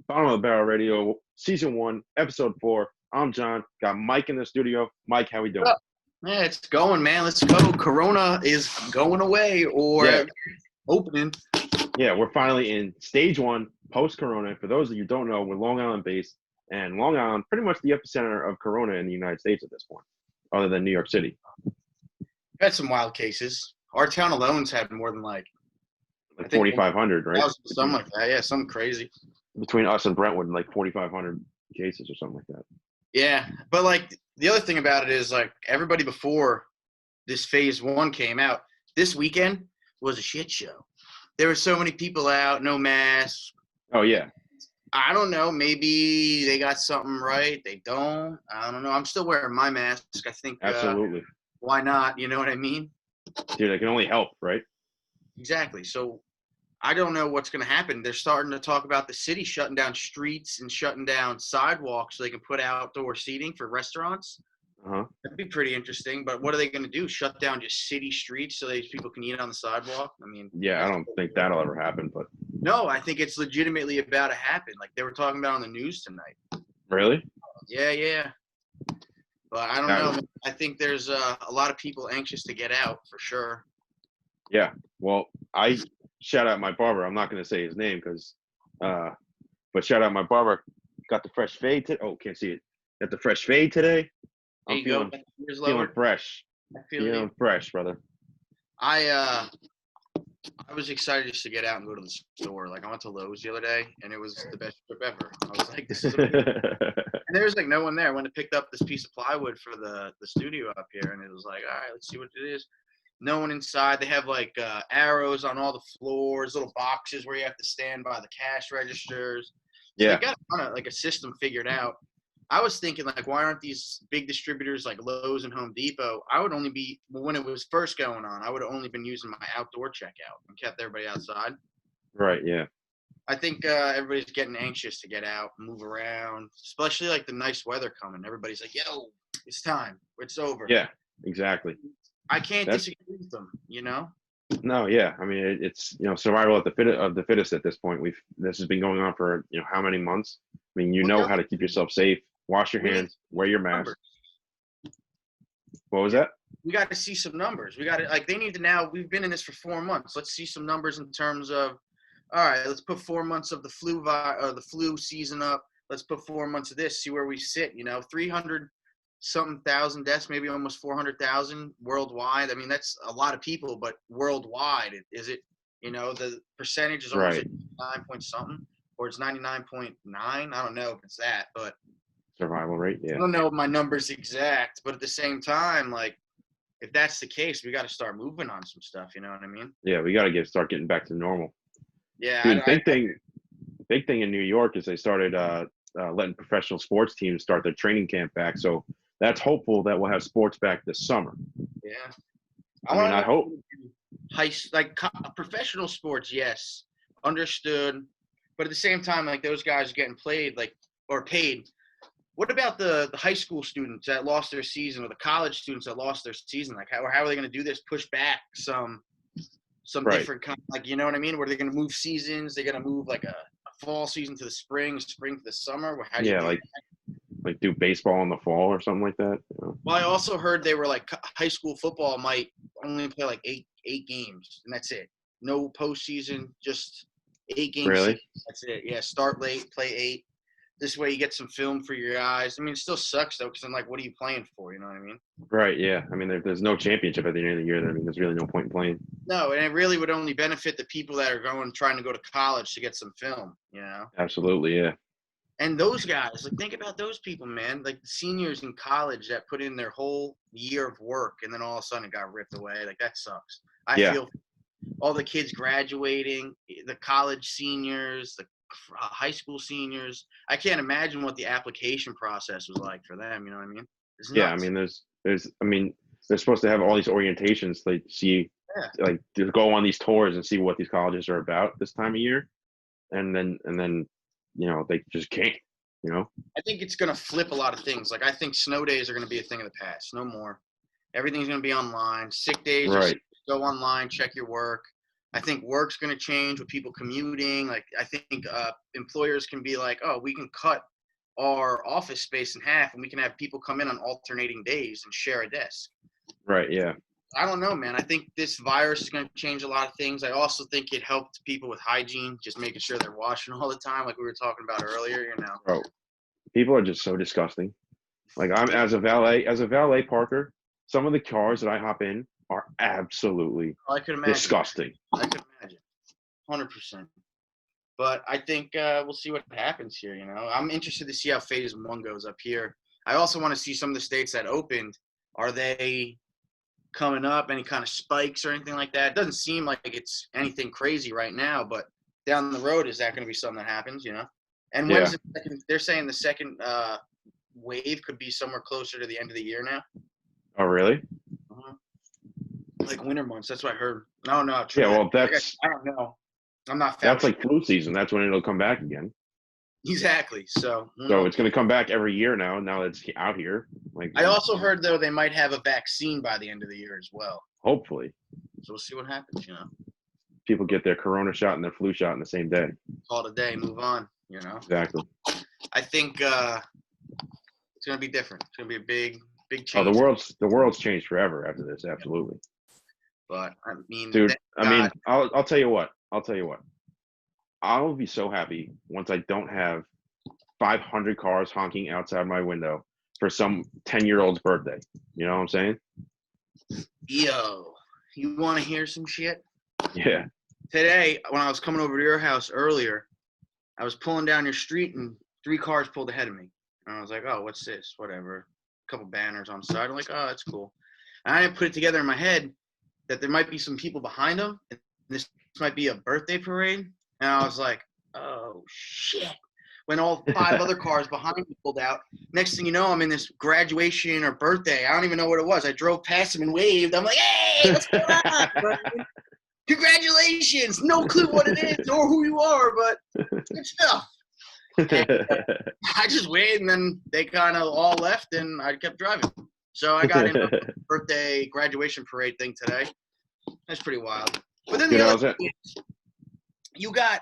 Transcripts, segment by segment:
Bottom of the Barrel Radio, Season 1, Episode 4. I'm John. Got Mike in the studio. Mike, how we doing? Yeah, it's going, man. Let's go. Corona is going away or opening. Yeah, we're finally in Stage 1, post-Corona. For those of you who don't know, we're Long Island-based, and Long Island, pretty much the epicenter of Corona in the United States at this point, other than New York City. We've had some wild cases. Our town alone's had more than like 4,500, right? Something like that. Yeah, something crazy. Between us and Brentwood, like 4,500 cases or something like that. Yeah, but like the other thing about it is like everybody before this phase 1 came out, this weekend was a shit show. There were so many people out, no masks. Oh, yeah. I don't know. Maybe they got something right. They don't. I don't know. I'm still wearing my mask. I think. Absolutely. Why not? You know what I mean? Dude, it can only help, right? Exactly. So I don't know what's going to happen. They're starting to talk about the city shutting down streets and shutting down sidewalks so they can put outdoor seating for restaurants. Uh-huh. That'd be pretty interesting. But what are they going to do? Shut down just city streets so these people can eat on the sidewalk? I mean, yeah, I don't think that'll ever happen. But no, I think it's legitimately about to happen. Like they were talking about on the news tonight. Really? Yeah. But I don't know. I think there's a lot of people anxious to get out for sure. Yeah. Well, I shout out my barber. I'm not going to say his name but shout out my barber. Got the fresh fade today. Oh, can't see it. Got the fresh fade today. I'm feeling fresh. Feeling fresh, brother. I was excited just to get out and go to the store. Like I went to Lowe's the other day, and it was the best trip ever. I was like, "This is amazing." And there was like no one there. I went and picked up this piece of plywood for the studio up here, and it was like, all right, let's see what it is. No one inside. They have like arrows on all the floors, little boxes where you have to stand by the cash registers. So they got kind of like a system figured out. I was thinking like, why aren't these big distributors like Lowe's and Home Depot? I would only be when it was first going on. I would have only been using my outdoor checkout and kept everybody outside. Right. Yeah. I think everybody's getting anxious to get out, move around, especially like the nice weather coming. Everybody's like, yo, it's time. It's over. Yeah, exactly. I can't disagree with them, you know? No, yeah. I mean, it's, survival of the fittest at this point. This has been going on for, how many months? I mean, know how to keep yourself safe, wash your hands, wear your mask. What was that? We got to see some numbers. We got to, like, they need to now, we've been in this for 4 months. Let's see some numbers in terms of, all right, let's put 4 months of the flu season up. Let's put 4 months of this, see where we sit, 300-something thousand deaths, maybe almost 400,000 worldwide. I mean, that's a lot of people, but worldwide, is it, the percentage is almost 9 point something, or it's 99.9. I don't know if it's that, but survival rate, yeah. I don't know my numbers exact, but at the same time, like, if that's the case, we got to start moving on some stuff, you know what I mean? Yeah, we got to start getting back to normal. Yeah. Dude, big thing in New York is they started letting professional sports teams start their training camp back. So that's hopeful that we'll have sports back this summer. Yeah. I hope. Professional sports, yes, understood. But at the same time, like those guys are getting played, or paid. What about the high school students that lost their season, or the college students that lost their season? Like, how are they going to do this? Push back some different kind, like, you know what I mean? Where they're going to move seasons? They're going to move like a fall season to the spring to the summer. How do you do like do baseball in the fall or something like that. Well, I also heard they were like high school football might only play like eight games, and that's it. No postseason, just 8 games. Really? That's it. Yeah, start late, play 8. This way you get some film for your eyes. I mean, it still sucks though, because I'm like, what are you playing for? You know what I mean? Right. Yeah. I mean, there's no championship at the end of the year. I mean, there's really no point in playing. No, and it really would only benefit the people that are trying to go to college to get some film. Absolutely. Yeah. And those guys, like, think about those people, man. Like the seniors in college that put in their whole year of work, and then all of a sudden it got ripped away. Like that sucks. I feel all the kids graduating, the college seniors, the high school seniors. I can't imagine what the application process was like for them. You know what I mean? Yeah, I mean, they're supposed to have all these orientations, like to go on these tours and see what these colleges are about this time of year, and then they just can't. I think it's gonna flip a lot of things. Like I think snow days are gonna be a thing of the past. No more. Everything's gonna be online. Sick days, right? Go online, check your work. I think work's going to change with people commuting. Like, I think employers can be like, oh, we can cut our office space in half and we can have people come in on alternating days and share a desk. Right. Yeah. I don't know, man. I think this virus is going to change a lot of things. I also think it helped people with hygiene, just making sure they're washing all the time, like we were talking about earlier, you know. Bro, people are just so disgusting. Like I'm as a valet parker, some of the cars that I hop in are absolutely I could imagine. disgusting. I could imagine. 100%. But I think we'll see what happens here, you know. I'm interested to see how phase 1 goes up here. I also want to see some of the states that opened. Are they coming up, any kind of spikes or anything like that? It doesn't seem like it's anything crazy right now, but down the road, is that going to be something that happens, you know? And when's the second, they're saying the second wave could be somewhere closer to the end of the year now. Oh, really? Like winter months. That's what I heard. No, Yeah, well, that's I don't know. I'm not. That's like flu season. That's when it'll come back again. Exactly. So it's going to come back every year now. Now that it's out here. Like I also heard though they might have a vaccine by the end of the year as well. Hopefully. So we'll see what happens. You know. People get their corona shot and their flu shot in the same day. Call it a day. Move on. You know. Exactly. I think it's going to be different. It's going to be a big change. Oh, the world's changed forever after this. Absolutely. But I mean, dude. I'll tell you what. I'll be so happy once I don't have 500 cars honking outside my window for some 10-year-old's birthday. You know what I'm saying? Yo, you want to hear some shit? Yeah. Today, when I was coming over to your house earlier, I was pulling down your street and 3 cars pulled ahead of me. And I was like, oh, what's this? Whatever. A couple banners on the side. I'm like, oh, that's cool. And I didn't put it together in my head that there might be some people behind them. And this might be a birthday parade. And I was like, oh, shit. When all 5 other cars behind me pulled out, next thing you know, I'm in this graduation or birthday. I don't even know what it was. I drove past him and waved. I'm like, hey, what's going on? Congratulations. No clue what it is or who you are, but good stuff. And, I just waved, and then they kind of all left, and I kept driving. So I got in a birthday graduation parade thing today. That's pretty wild. But then you got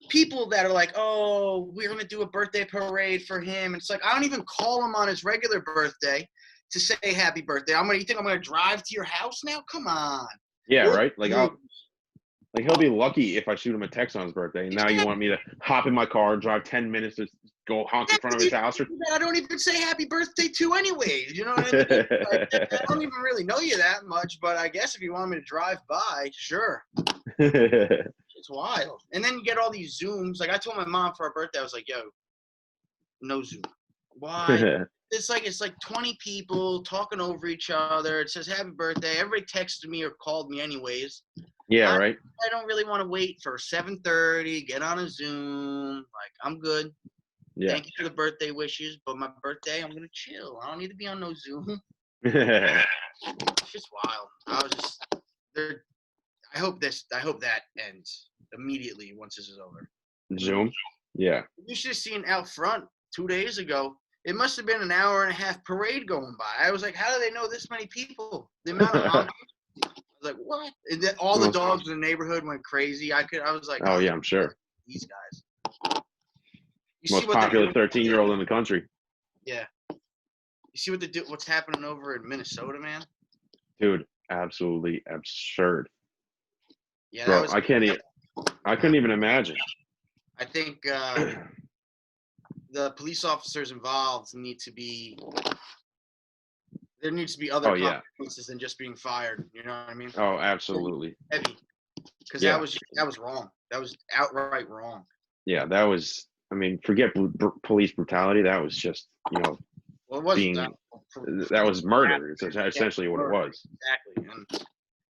people that are like, oh, we're going to do a birthday parade for him. It's like, I don't even call him on his regular birthday to say happy birthday. You think I'm going to drive to your house now? Come on. Yeah, right? Like, he'll be lucky if I shoot him a text on his birthday. And now you want me to hop in my car and drive 10 minutes to go honk in front of his house? I don't even say happy birthday to anyways. You know what I mean? Like, I don't even really know you that much, but I guess if you want me to drive by, sure. It's wild. And then you get all these Zooms. Like I told my mom for her birthday, I was like, yo, no Zoom. Why? It's like 20 people talking over each other. It says happy birthday. Everybody texted me or called me anyways. Yeah, right. I don't really want to wait for 7:30, get on a Zoom. Like, I'm good. Yeah. Thank you for the birthday wishes, but my birthday, I'm going to chill. I don't need to be on no Zoom. It's just wild. I hope that ends immediately once this is over. Zoom? Yeah. You should have seen out front 2 days ago. It must have been an hour and a half parade going by. I was like, how do they know this many people? The amount of I was like, what? And then all the dogs in the neighborhood went crazy. I was like, oh yeah, I'm sure. These guys. Most popular 13-year-old in the country. Yeah. You see what's happening over in Minnesota, man? Dude, absolutely absurd. Yeah, bro, I couldn't even imagine. I think the police officers involved there needs to be other consequences than just being fired. You know what I mean? Oh, absolutely. Heavy. Because that was wrong. That was outright wrong. Yeah, that was. I mean, forget police brutality. That was just, well, it wasn't that was murder. It's essentially what it was. Exactly. And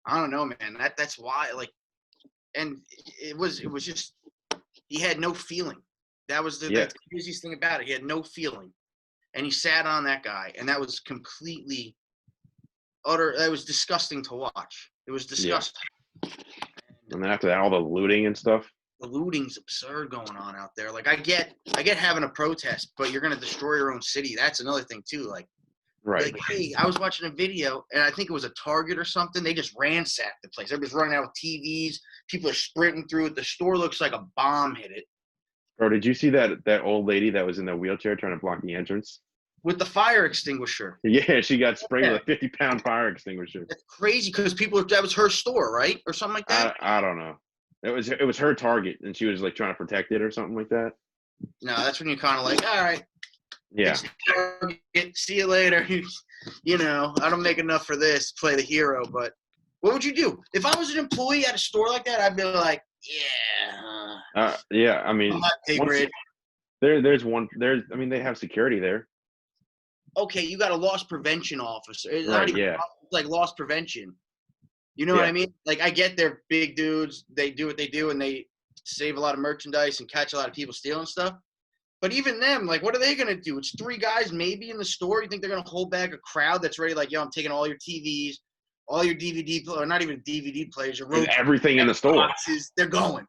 I don't know, man. That's why, like, and it was just he had no feeling. That was the craziest thing about it. He had no feeling, and he sat on that guy, and that was completely utter. That was disgusting to watch. It was disgusting. Yeah. And then after that, all the looting and stuff. The looting's absurd going on out there. Like I get having a protest, but you're gonna destroy your own city. That's another thing too. Like Right. Like, hey, I was watching a video, and I think it was a Target or something. They just ransacked the place. Everybody's running out with TVs. People are sprinting through it. The store looks like a bomb hit it. Bro, did you see that old lady that was in the wheelchair trying to block the entrance? With the fire extinguisher. Yeah, she got sprayed with a 50-pound fire extinguisher. That's crazy because that was her store, right? Or something like that? I don't know. It was her target, and she was like trying to protect it or something like that. No, that's when you're kind of like, all right. Yeah. See you later. You know, I don't make enough for this. Play the hero, but what would you do if I was an employee at a store like that? I'd be like, yeah. Yeah. I mean, I mean, they have security there. Okay, you got a loss prevention officer. It's Right. not even Yeah. like loss prevention. You know what I mean? Like, I get they're big dudes. They do what they do, and they save a lot of merchandise and catch a lot of people stealing stuff. But even them, like, what are they going to do? It's 3 guys maybe in the store. You think they're going to hold back a crowd that's ready, like, yo, I'm taking all your TVs, all your DVD, or not even DVD players, your It's everything in the store. boxes. They're going.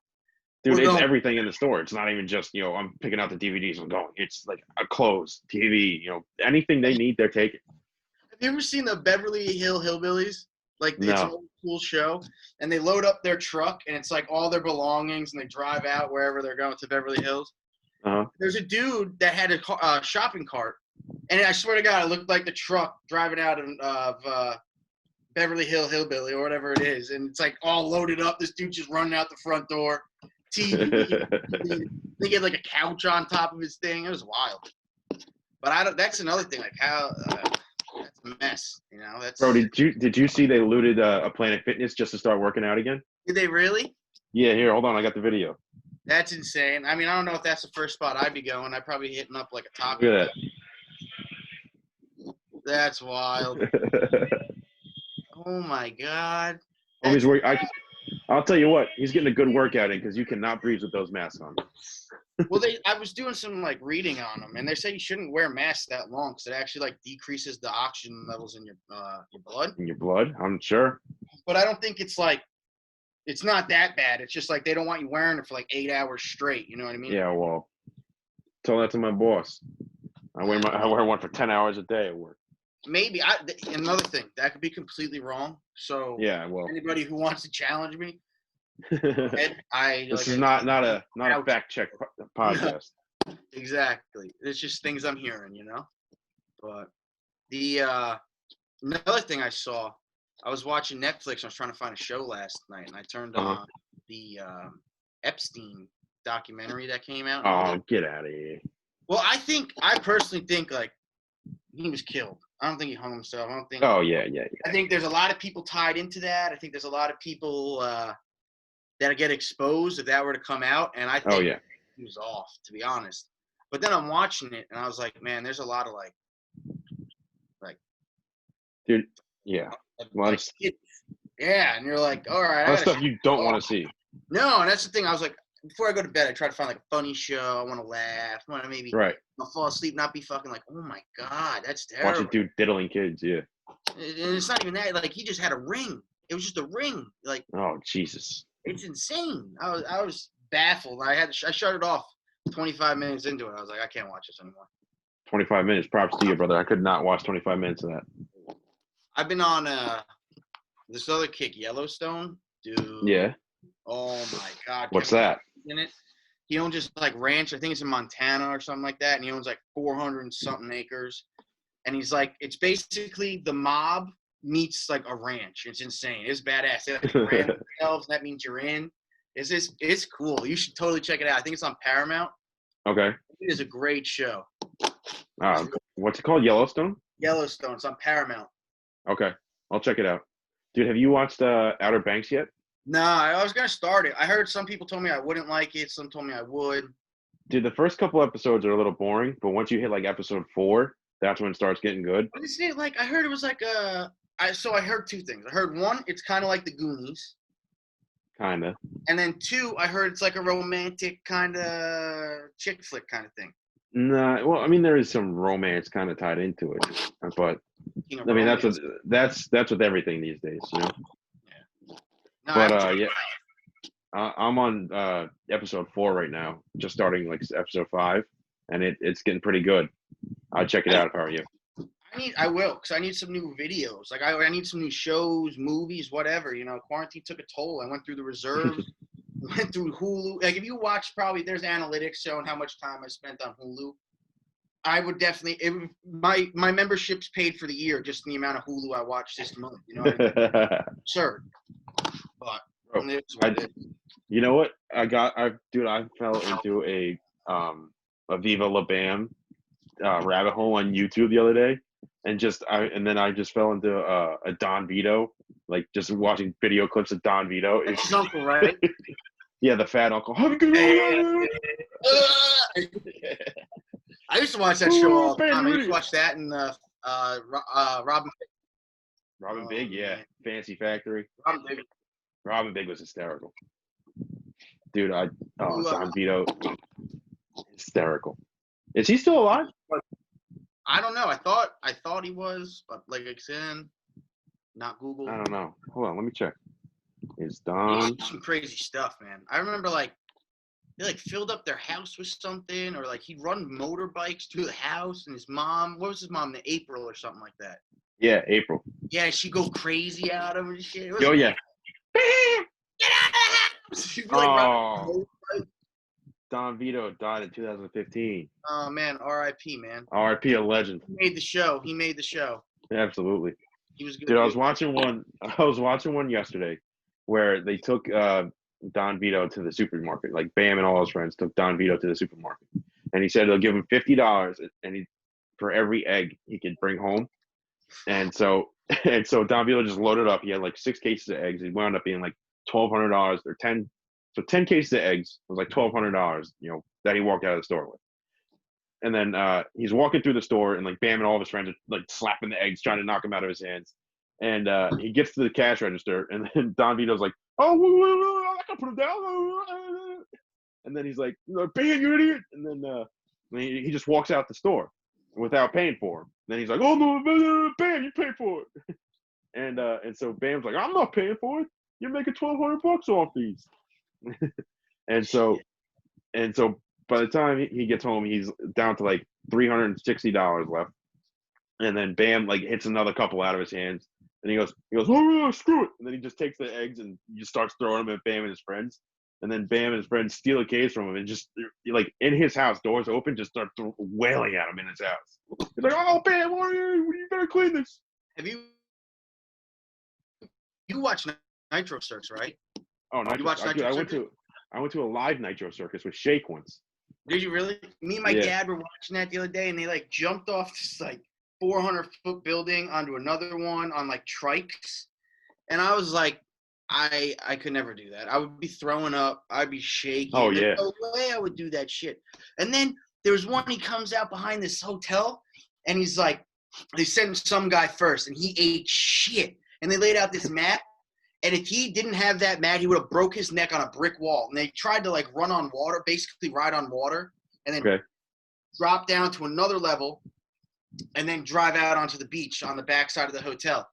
Dude, it's everything in the store. It's not even just, I'm picking out the DVDs and going. It's like a clothes, TV, anything they need, they're taking. Have you ever seen the Beverly Hillbillies? Like, it's an old school show, and they load up their truck, and it's like all their belongings, and they drive out wherever they're going to Beverly Hills. There's a dude that had a shopping cart, and I swear to God, it looked like the truck driving out of Beverly Hillbilly or whatever it is, and it's like all loaded up. This dude just running out the front door. TV. They get like a couch on top of his thing. It was wild. But that's another thing. Like how that's a mess. That's. Bro, did you see they looted a Planet Fitness just to start working out again? Did they really? Yeah. Here, hold on. I got the video. That's insane. I mean, I don't know if that's the first spot I'd be going. I'd probably be hitting up like a top. Look at that. That's wild. Oh my God. I'll tell you what, he's getting a good workout in because you cannot breathe with those masks on. Well, I was doing some like reading on them, and they say you shouldn't wear masks that long because it actually like decreases the oxygen levels in your blood. In your blood, I'm sure. But I don't think it's not that bad. It's just like they don't want you wearing it for like 8 hours straight. You know what I mean? Yeah. Well, tell that to my boss. I wear one for 10 hours a day at work. Maybe another thing that could be completely wrong. So yeah, well, anybody who wants to challenge me, this is not a fact check podcast. Exactly. It's just things I'm hearing, But the another thing I saw, I was watching Netflix. I was trying to find a show last night, and I turned on the Epstein documentary that came out. Oh, get out of here! Well, I personally think like he was killed. I don't think he hung himself. I don't think. Oh yeah. I think there's a lot of people tied into that. I think there's a lot of people that get exposed if that were to come out, and I think he was off, to be honest. But then I'm watching it, and I was like, man, there's a lot of like, dude, yeah, yeah, and you're like, all right, that's stuff you don't want to see. No, and that's the thing. I was like, before I go to bed, I try to find like a funny show. I want to laugh. I want to maybe I'll fall asleep, not be fucking like, oh my God, that's terrible. Watch a dude diddling kids, yeah. And it's not even that. Like he just had a ring. It was just a ring. Like, oh Jesus, it's insane. I was baffled. I shut it off 25 minutes into it. I was like, I can't watch this anymore. 25 minutes. Props to you, brother. I could not watch 25 minutes of that. I've been on this other kick, Yellowstone, dude. Yeah. Oh my God. What's that? In it. He owns just like ranch. I think it's in Montana or something like that. And he owns like 400 and something acres. And he's like, it's basically the mob meets like a ranch. It's insane. It's badass. They like brand themselves. That means you're in. It's cool. You should totally check it out. I think it's on Paramount. Okay. It is a great show. What's it called? Yellowstone? Yellowstone. It's on Paramount. Okay. I'll check it out. Dude, have you watched Outer Banks yet? No, I was going to start it. I heard some people told me I wouldn't like it. Some told me I would. Dude, the first couple episodes are a little boring, but once you hit like episode 4, that's when it starts getting good. But isn't it like, I heard it was like I heard 2 things. I heard 1, it's kind of like the Goonies. Kind of. And then 2, I heard it's like a romantic kind of chick flick kind of thing. Nah, well, I mean, there is some romance kind of tied into it, but I mean, that's with everything these days, Yeah. No, but yeah, I'm on episode 4 right now, just starting like episode 5, and it's getting pretty good. I'd check it out if I were you. I will, because I need some new videos. Like I need some new shows, movies, whatever. You know, quarantine took a toll. I went through the reserve, went through Hulu. Like if you watch, probably there's analytics showing how much time I spent on Hulu. I would definitely. My membership's paid for the year just in the amount of Hulu I watched this month. You know what I mean? Sure, but Bro, it's what it is. you know what? I fell into a Viva La Bam rabbit hole on YouTube the other day, and then I just fell into a Don Vito, like just watching video clips of Don Vito. That's his uncle, right? Yeah, the fat uncle. Have a good Yeah. I used to watch that show all the time. I used to watch that and Robin. Robin Big, yeah. Man. Fancy Factory. Robin Big was hysterical. Dude, Don Vito, hysterical. Is he still alive? I don't know. I thought he was, but like I said, not Google. I don't know. Hold on, let me check. Is Don some crazy stuff, man. I remember they filled up their house with something, or like he'd run motorbikes through the house, and his mom, what was his mom, April or something like that. Yeah, April. Yeah, she'd go crazy out of him and shit. Oh yeah. Get out of the house! She'd be like, Don Vito died in 2015. Oh man, R.I.P. man. R.I.P. a legend. He made the show. Absolutely. He was good. Dude, I was watching one yesterday where they took Don Vito to the supermarket. Like Bam and all his friends took Don Vito to the supermarket, and he said they'll give him $50 for every egg he could bring home. And so Don Vito just loaded up. He had like 6 cases of eggs. It wound up being like $1,200 or 10. So 10 cases of eggs was like $1,200, that he walked out of the store with. And then he's walking through the store, and like Bam and all of his friends are like slapping the eggs, trying to knock him out of his hands. And he gets to the cash register, and then Don Vito's like, "Oh, I can put him down." And then he's like, "Bam, you idiot!" And then he just walks out the store without paying for him. And then he's like, "Oh no, Bam, you pay for it." And so Bam's like, "I'm not paying for it. You're making $1,200 off these." and so by the time he gets home, he's down to like $360 left. And then Bam like hits another couple out of his hands, and he goes, "Oh, screw it!" And then he just takes the eggs and he just starts throwing them at Bam and his friends. And then Bam and his friends steal a case from him and just like in his house, doors open, just start wailing at him in his house. He's like, "Oh, Bam, you better clean this." Have you watched Nitro Circus, right? Oh, Nitro. You watched Nitro Circus? I went to a live Nitro Circus with Shake once. Did you really? Me and my dad were watching that the other day, and they like jumped off this like 400-foot building onto another one on like trikes, and I was like, I could never do that. I would be throwing up. I'd be shaking. Oh yeah. There's no way I would do that shit. And then there was one. He comes out behind this hotel, and he's like, they sent some guy first, and he ate shit. And they laid out this mat. And if he didn't have that mat, he would have broke his neck on a brick wall. And they tried to like run on water, basically ride on water, and then drop down to another level, and then drive out onto the beach on the backside of the hotel.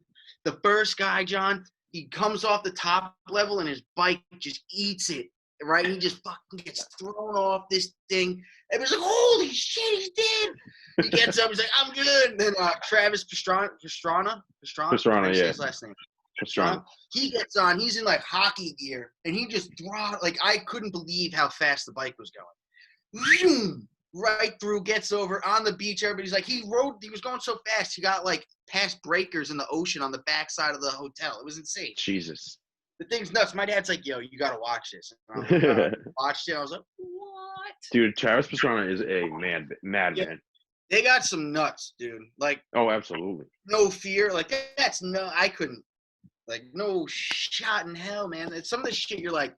The first guy, John, he comes off the top level and his bike just eats it, right? He just fucking gets thrown off this thing. Everybody's like, "Holy shit, he's dead!" He gets up, he's like, "I'm good." And then Travis Pastrana, yeah. His last name. He gets on. He's in like hockey gear, and he just I couldn't believe how fast the bike was going. Zoom, right through, gets over on the beach. Everybody's like, he was going so fast. He got like past breakers in the ocean on the backside of the hotel. It was insane. Jesus, the thing's nuts. My dad's like, "Yo, you gotta watch this." And I watched it. I was like, "What?" Dude, Travis Pastrana is a madman. They got some nuts, dude. Like, oh, absolutely. No fear. Like I couldn't. Like, no shot in hell, man. It's some of the shit you're like,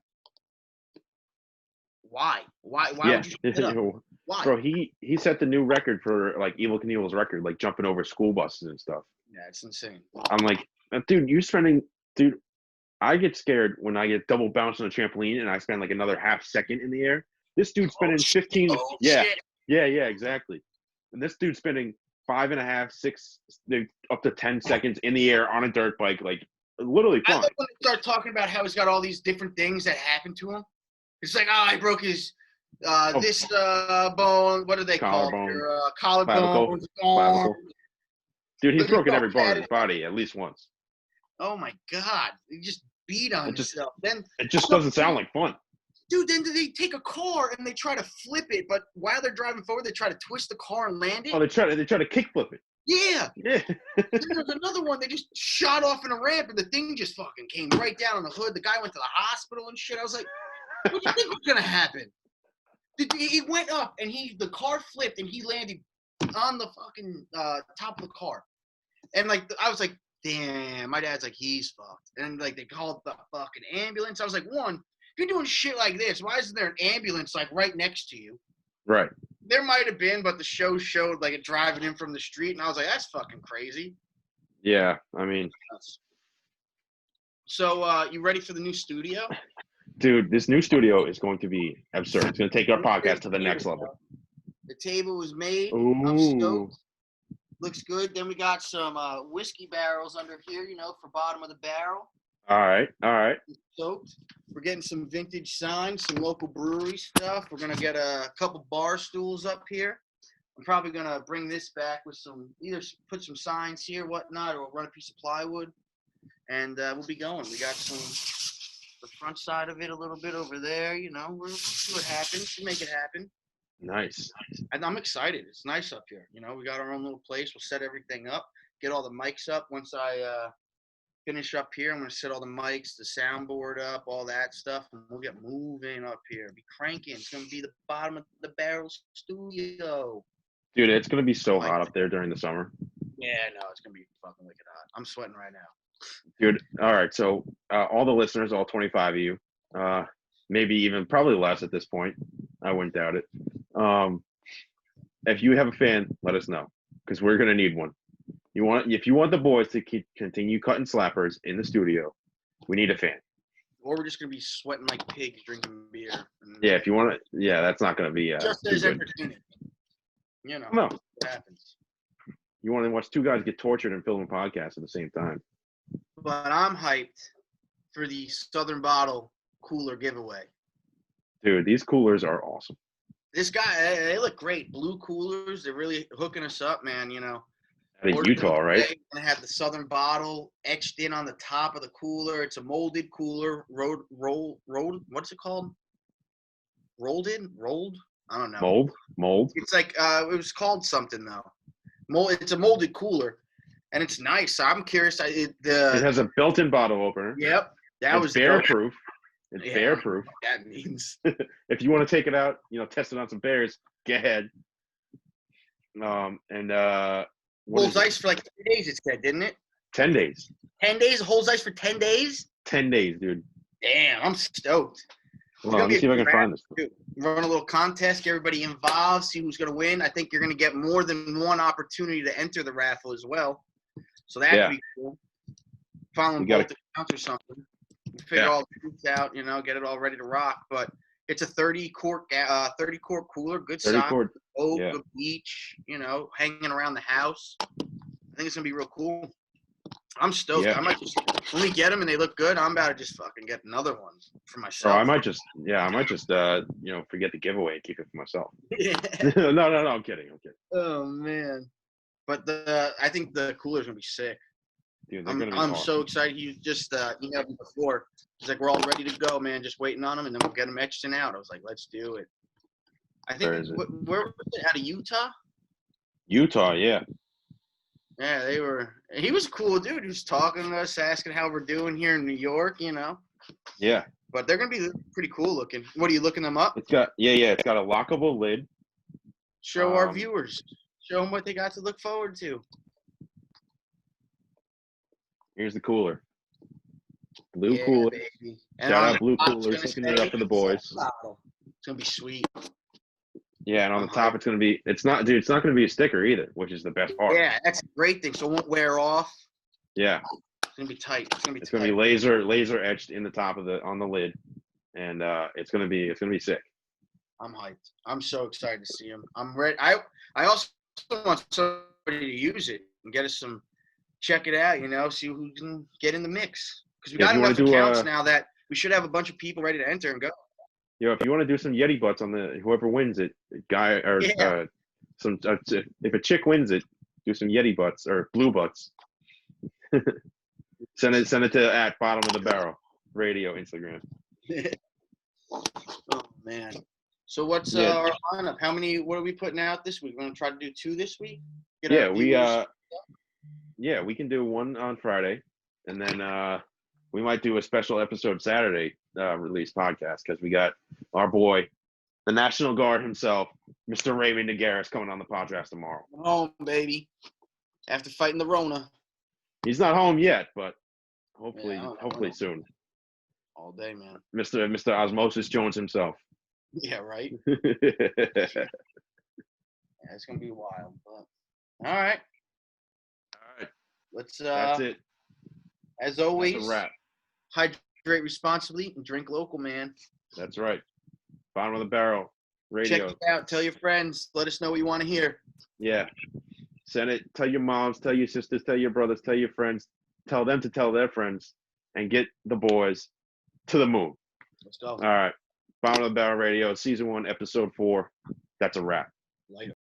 why? Why would you it up? Why? Bro, he set the new record for, like, Evel Knievel's record, like, jumping over school buses and stuff. Yeah, it's insane. I'm like, dude, I get scared when I get double bounced on a trampoline and I spend, like, another half second in the air. This dude's spending 15. Shit. Yeah, exactly. And this dude's spending 5.5, 6, up to 10 seconds in the air on a dirt bike, like, literally fun. I love when they start talking about how he's got all these different things that happened to him. It's like, I broke his this bone. What do they call it? Collarbone. Dude, he's But he broken got every bone in patted. his body at least once. Oh my God! He just beat on himself. Then It just doesn't sound like fun. dude, then they take a car and they try to flip it, but while they're driving forward, they try to twist the car and land it. Oh, they try to kick flip it. Yeah. Yeah. Then there's another one. They just shot off in a ramp, and the thing just fucking came right down on the hood. The guy went to the hospital and shit. I was like, what do you think was gonna happen? He went up, and the car flipped, and he landed on the fucking top of the car. And like, I was like, damn. My dad's like, he's fucked. And like, they called the fucking ambulance. I was like, one, if you're doing shit like this, why isn't there an ambulance like right next to you? Right. There might have been, but the show showed like it driving in from the street, and I was like, that's fucking crazy. Yeah, I mean. So, you ready for the new studio? Dude, this new studio is going to be absurd. It's going to take our podcast to the next level. The table was made. Ooh. I'm stoked. Looks good. Then we got some whiskey barrels under here, for bottom of the barrel. All right. Stoked. We're getting some vintage signs, some local brewery stuff. We're going to get a couple bar stools up here. I'm probably going to bring this back with either put some signs here, whatnot, or run a piece of plywood. And we'll be going. We got the front side of it a little bit over there, We'll see what happens. We'll make it happen. Nice. And I'm excited. It's nice up here. We got our own little place. We'll set everything up, get all the mics up. Once I finish up here, I'm going to set all the mics, the soundboard up, all that stuff, and we'll get moving up here. Be cranking. It's going to be the bottom of the barrel studio. Dude, it's going to be so hot up there during the summer. Yeah, no, it's going to be fucking wicked hot. I'm sweating right now. Dude, all right. So all the listeners, all 25 of you, maybe even probably less at this point. I wouldn't doubt it. If you have a fan, let us know because we're going to need one. If you want the boys to continue cutting slappers in the studio, we need a fan. Or we're just going to be sweating like pigs drinking beer. Yeah, if you want to. Yeah, that's not going to be just as entertaining. No. What happens. You want to watch two guys get tortured and film a podcast at the same time. But I'm hyped for the Southern Bottle cooler giveaway. Dude, these coolers are awesome. This guy, they look great. Blue coolers, they're really hooking us up, man, Out of Utah, right? They're gonna have the Southern Bottle etched in on the top of the cooler. It's a molded cooler, rolled. What's it called? Rolled? I don't know. Mold. It's like it was called something though. It's a molded cooler, and it's nice. So I'm curious. It has a built-in bottle opener. Yep, that was bear-proof. It's bear-proof. That means. If you want to take it out, test it on some bears, go ahead. Holds ice for like 10 days, it said, didn't it? 10 days. 10 days? Holds ice for 10 days? 10 days, dude. Damn, I'm stoked. Well, let me see if I can find this. Run a little contest, get everybody involved, see who's going to win. I think you're going to get more than one opportunity to enter the raffle as well. So that could be cool. Following both accounts or something. Figure all the fruits out, get it all ready to rock. But it's a 30 quart cooler, good size. Oak, a beach, hanging around the house. I think it's gonna be real cool. I'm stoked. Yeah. I might just when we get them and they look good, I'm about to just fucking get another one for myself. I might just forget the giveaway and keep it for myself. Yeah. No, I'm kidding. Oh man. But I think the cooler's gonna be sick. Dude, I'm awesome. so excited. You just emailed me before. He's like, we're all ready to go, man. Just waiting on them, and then we'll get them etched and out. I was like, let's do it. I think where was it? Out of Utah? Utah, yeah. Yeah, he was a cool dude. He was talking to us, asking how we're doing here in New York, Yeah. But they're gonna be pretty cool looking. What are you looking them up? It's got it's got a lockable lid. Show our viewers. Show them what they got to look forward to. Here's the cooler. Blue cooler. Baby. Shout out Blue Coolers, hooking it up for the boys. It's gonna be sweet. Yeah, and on the top it's not gonna be a sticker either, which is the best part. Yeah, that's a great thing. So it won't wear off. Yeah. It's gonna be tight. It's gonna be laser etched in the top on the lid, and it's gonna be sick. I'm hyped. I'm so excited to see him. I'm ready. I also want somebody to use it and get us some. Check it out, see who can get in the mix. Because we got enough accounts now that we should have a bunch of people ready to enter and go. If you want to do some Yeti butts on whoever wins it, guy or if a chick wins it, do some Yeti butts or blue butts. Send it to at Bottom of the Barrel Radio Instagram. Oh man. So what's Yeah. our lineup? What are we putting out this week? We're gonna try to do 2 this week. Yeah, we can do one on Friday, and then we might do a special episode Saturday release podcast because we got our boy, the National Guard himself, Mr. Raymond Nagaris, coming on the podcast tomorrow. Home, baby. After fighting the Rona. He's not home yet, but hopefully, Yeah, hopefully soon. All day, man. Mr. Osmosis Jones himself. Yeah, right. All Yeah, it's gonna be wild. But... All right. Let's. That's it. As always, That's a wrap. Hydrate responsibly and drink local, man. That's right. Bottom of the Barrel Radio. Check it out. Tell your friends. Let us know what you want to hear. Yeah. Send it. Tell your moms. Tell your sisters. Tell your brothers. Tell your friends. Tell them to tell their friends, and get the boys to the moon. Let's go. All right. Bottom of the Barrel Radio, Season 1, Episode 4. That's a wrap.